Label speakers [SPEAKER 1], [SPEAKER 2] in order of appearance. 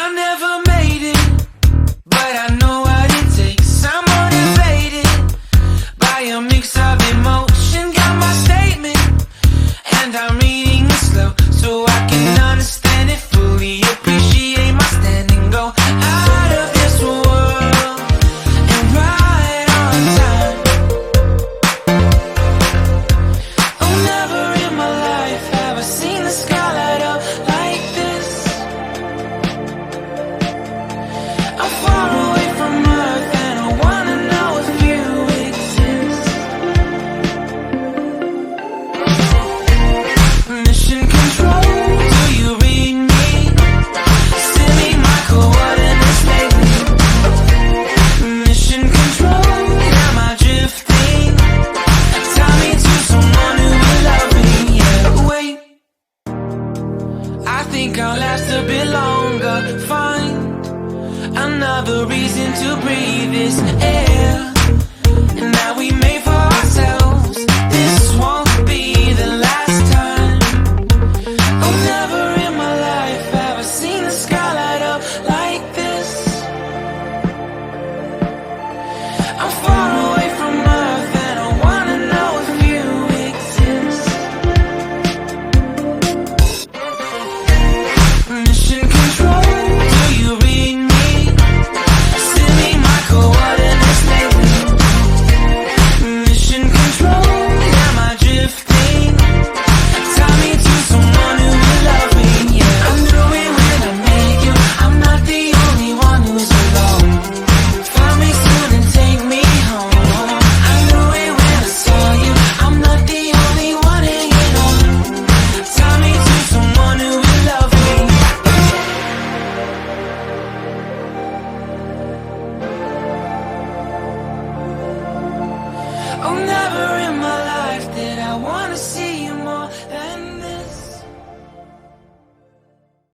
[SPEAKER 1] I never made it, but I know what it takes. I'm motivated by a mix of emotion. Got my statement, and I'm reading it slow so I can understand it fully. Appreciate my standing, go out of this world and right on time. Oh, never in my life have I seen the sky light up like this. I'm far away from Earth and I wanna know if you exist. Mission control, do you read me? Send me my coordinates lately. Mission control, am I drifting? Tie me to someone who will love me. Yeah, wait, I think I'll last a bit longer. Find another reason to breathe this air, and that we made for ourselves. This won't be the last time. Oh, never in my life have I seen the sky light up like this. I'm far away from Earth and I wanna know if you exist. Mission control, do you read me? Send me my coordinates lately. Mission control, am I drifting? Tie me to someone who will love me. Yeah, I knew it when I met you. I'm not the only one who's alone. Find me soon and take me home. I knew it when I saw you. I'm not the only one hanging on. Tie me to someone who will love me. Oh, never in my life did I wanna see